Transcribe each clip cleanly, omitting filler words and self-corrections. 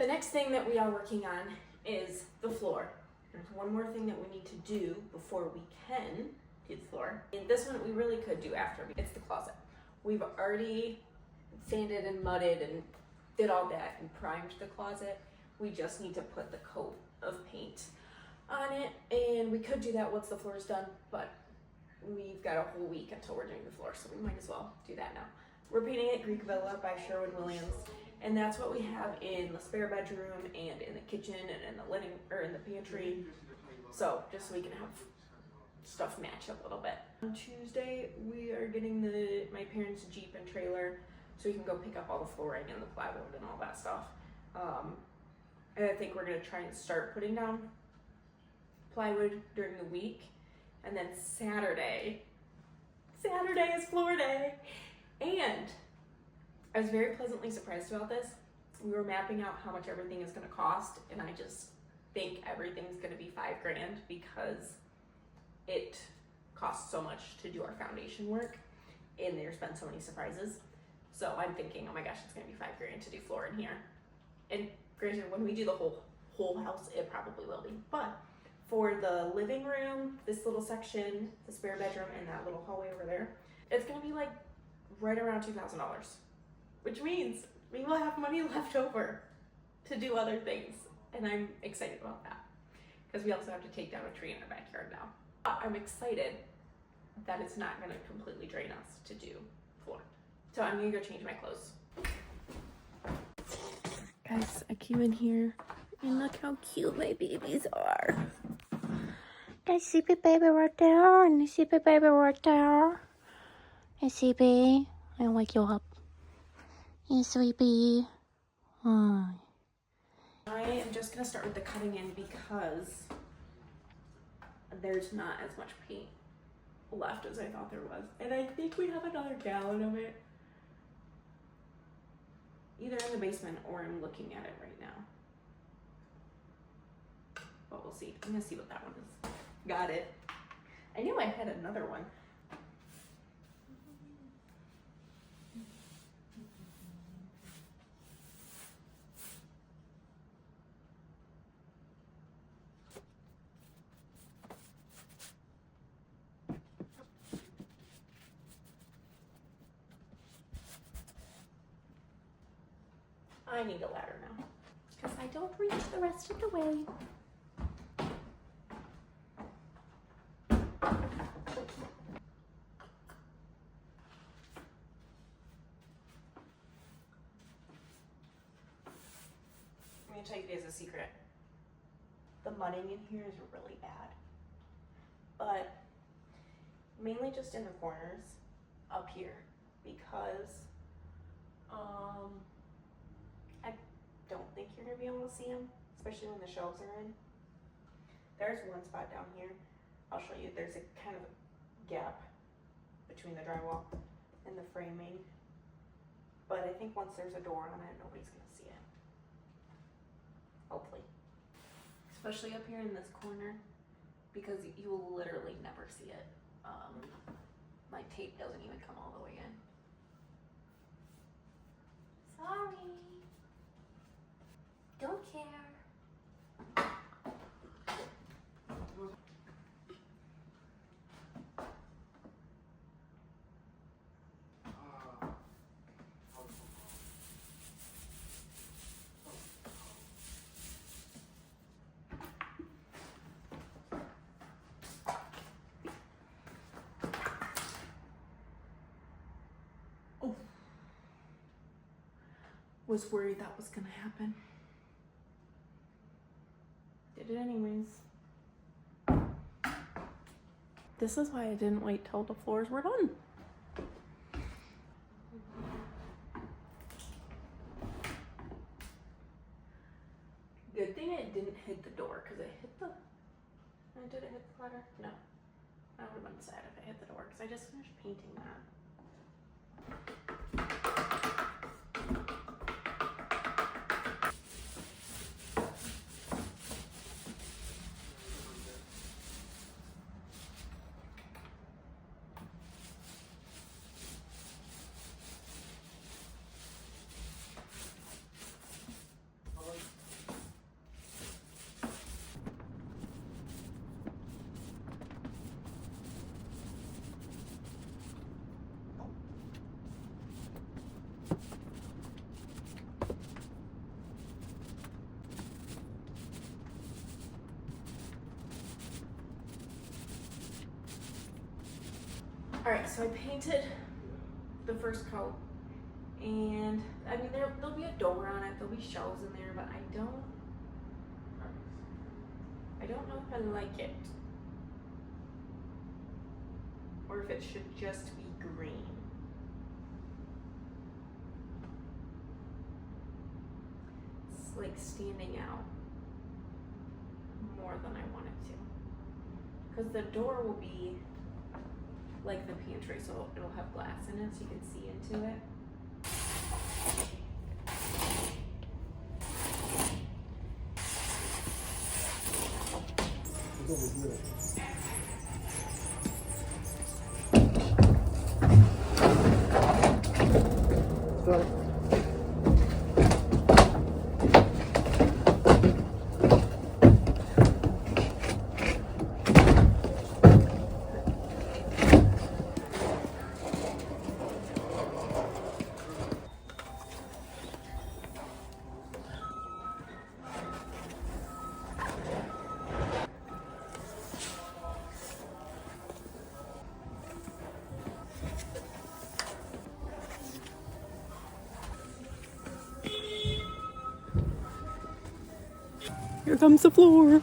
The next thing that we are working on is the floor. There's one more thing that we need to do before we can do the floor. And this one we really could do after. It's the closet. We've already sanded and mudded and did all that and primed the closet. We just need to put the coat of paint on it, and we could do that once the floor is done, but we've got a whole week until we're doing the floor, so we might as well do that now. We're painting it Greek Villa by Sherwin-Williams, and that's what we have in the spare bedroom and in the kitchen and in the living or in the pantry. So just so we can have stuff match up a little bit. On Tuesday, we are getting my parents' Jeep and trailer so we can go pick up all the flooring and the plywood and all that stuff. And I think we're gonna try and start putting down plywood during the week, and then Saturday is floor day. And I was very pleasantly surprised about this. We were mapping out how much everything is gonna cost, and I just think everything's gonna be $5,000 because it costs so much to do our foundation work, and there's been so many surprises. So I'm thinking, oh my gosh, it's gonna be $5,000 to do floor in here. And granted, when we do the whole house, it probably will be. But for the living room, this little section, the spare bedroom, and that little hallway over there, it's gonna be like right around $2,000, which means we will have money left over to do other things. And I'm excited about that because we also have to take down a tree in our backyard now. I'm excited that it's not gonna completely drain us to do floor. So I'm gonna go change my clothes. Guys, I came in here and look how cute my babies are. I see my baby right there, and I see my baby right there. Hey, CB, I'll wake you up. Hey, sweetie. Hi. I am just gonna start with the cutting in because there's not as much paint left as I thought there was. And I think we have another gallon of it. Either in the basement or I'm looking at it right now. But we'll see. I'm gonna see what that one is. Got it. I knew I had another one. I need a ladder now because I don't reach the rest of the way. I'm gonna tell you guys a secret. The mudding in here is really bad, but mainly just in the corners up here because I don't think you're gonna be able to see them, especially when the shelves are in. There's one spot down here. I'll show you. There's a kind of gap between the drywall and the framing, but I think once there's a door on it, nobody's gonna see it. Hopefully. Especially up here in this corner, because you will literally never see it. My tape doesn't even come all the way in. Sorry. Don't care. Oh. Was worried that was gonna happen. Did it anyways. This is why I didn't wait till the floors were done. Good thing it didn't hit the door because it hit the. Did it hit the ladder? No. I would have been sad if it hit the door because I just finished painting that. All right, so I painted the first coat, and I mean there'll be a door on it, there'll be shelves in there, but I don't know if I like it, or if it should just be green. It's like standing out more than I want it to, because the door will be like the pantry, so it'll have glass in it so you can see into it. Here comes the floor.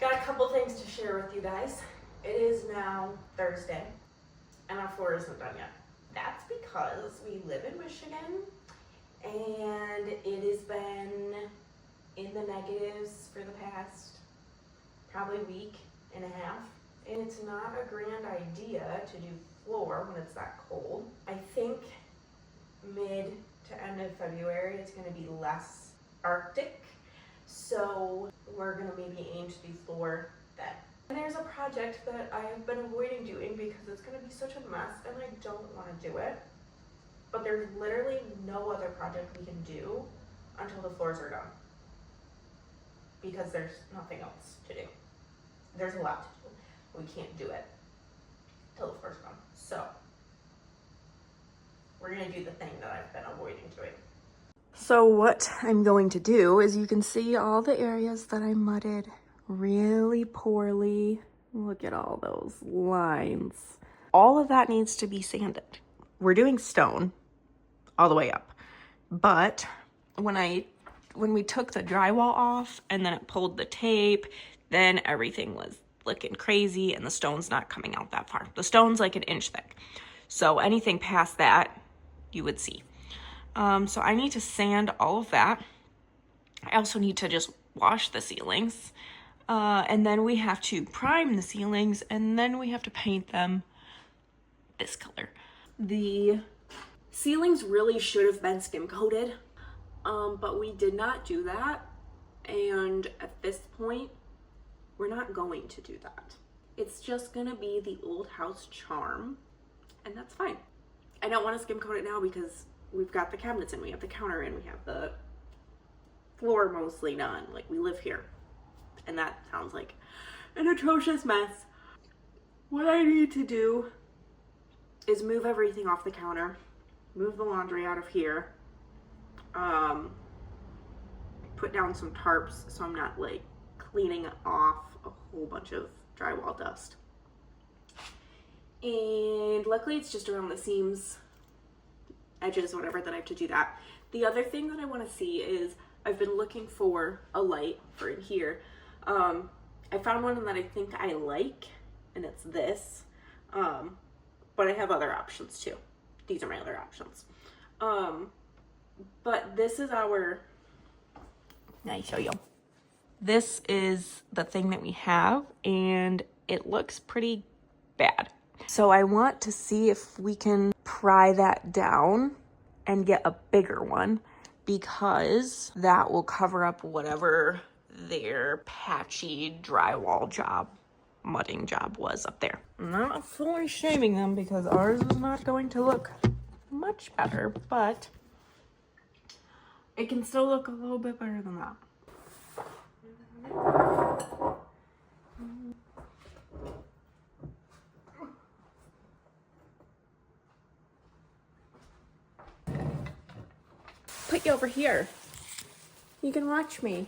Got a couple things to share with you guys. It is now Thursday, and our floor isn't done yet. That's because we live in Michigan, and it has been in the negatives for the past probably week and a half. And it's not a grand idea to do floor when it's that cold. I think mid to end of February it's going to be less Arctic, so we're going to maybe aim to do floor then. And there's a project that I have been avoiding doing because it's going to be such a mess and I don't want to do it. But there's literally no other project we can do until the floors are done, because there's nothing else to do. There's a lot to do. We can't do it till the floor's done. So we're gonna do the thing that I've been avoiding doing. So what I'm going to do is, you can see all the areas that I mudded really poorly. Look at all those lines. All of that needs to be sanded. We're doing stone all the way up, but when we took the drywall off and then it pulled the tape, then everything was looking crazy and the stone's not coming out that far. The stone's like an inch thick, so anything past that you would see. So I need to sand all of that. I also need to just wash the ceilings, and then we have to prime the ceilings, and then we have to paint them this color. The ceilings really should have been skim coated, but we did not do that, and at this point we're not going to do that. It's just gonna be the old house charm, and that's fine. I don't want to skim coat it now because we've got the cabinets in, we have the counter in, we have the floor mostly done. Like, we live here, and that sounds like an atrocious mess. What I need to do is move everything off the counter, move the laundry out of here, put down some tarps so I'm not like cleaning off a whole bunch of drywall dust. And luckily it's just around the seams, edges, whatever, that I have to do that. The other thing that I want to see is, I've been looking for a light for in here. I found one that I think I like, and it's this, but I have other options too. These are my other options. But this is our, let me show you. This is the thing that we have, and it looks pretty bad. So I want to see if we can pry that down and get a bigger one, because that will cover up whatever their patchy drywall job, mudding job was up there. I'm not fully shaming them, because ours is not going to look much better, but it can still look a little bit better than that. Put you over here. You can watch me.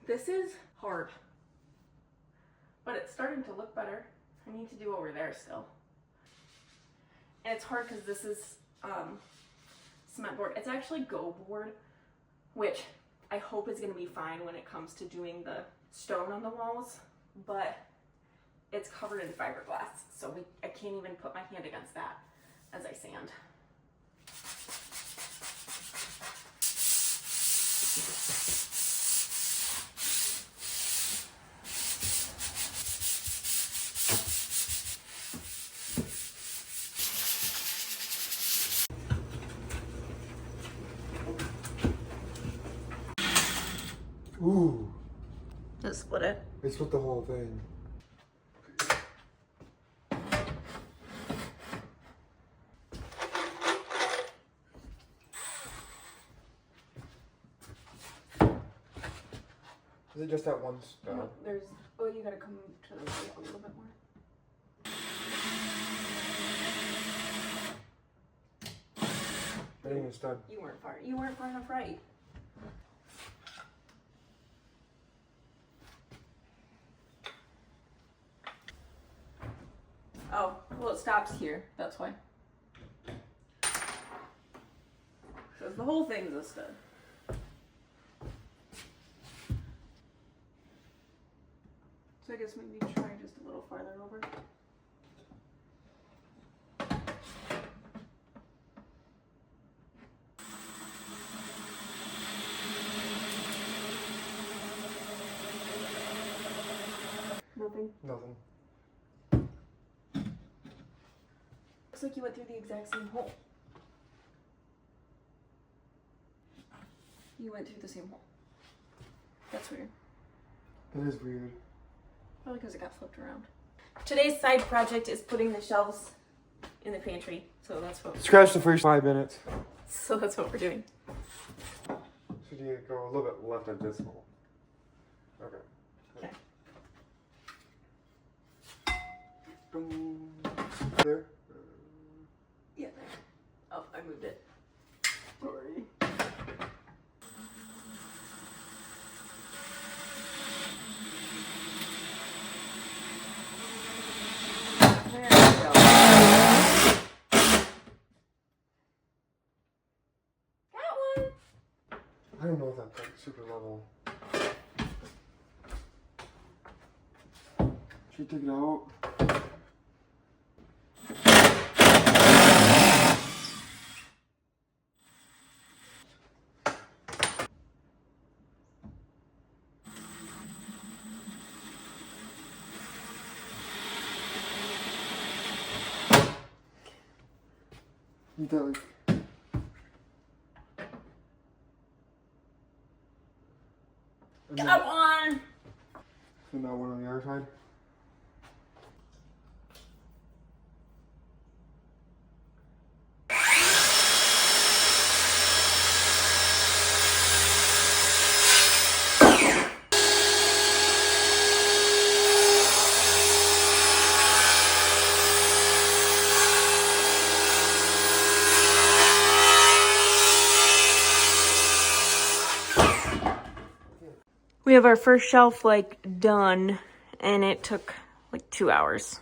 This is hard, but it's starting to look better. I need to do over there still. And it's hard because this is cement board. It's actually go board, which I hope is going to be fine when it comes to doing the stone on the walls, but it's covered in fiberglass, so I can't even put my hand against that as I sand. Ooh. Just split it. They split the whole thing. Is it just that one stone? No, there's, oh, you gotta come to the right a little bit more. I didn't even stud. You weren't far enough right. Oh, well, it stops here. That's why. Because the whole thing's a stud. So I guess maybe try just a little farther over. Nothing. Nothing. Looks like you went through the exact same hole. You went through the same hole. That's weird. That is weird. Probably because it got flipped around. Today's side project is putting the shelves in the pantry, so that's what Scratch the first 5 minutes. we're doing. Should you go a little bit left of this hole? Okay. Okay. Boom. There. Yeah, there. Oh, I moved it. Sorry. There we go. Got one. I don't know if that's like super level. Should we take it out? Need that like. And then- Got one. So now one on the other side. We have our first shelf like done, and it took like 2 hours.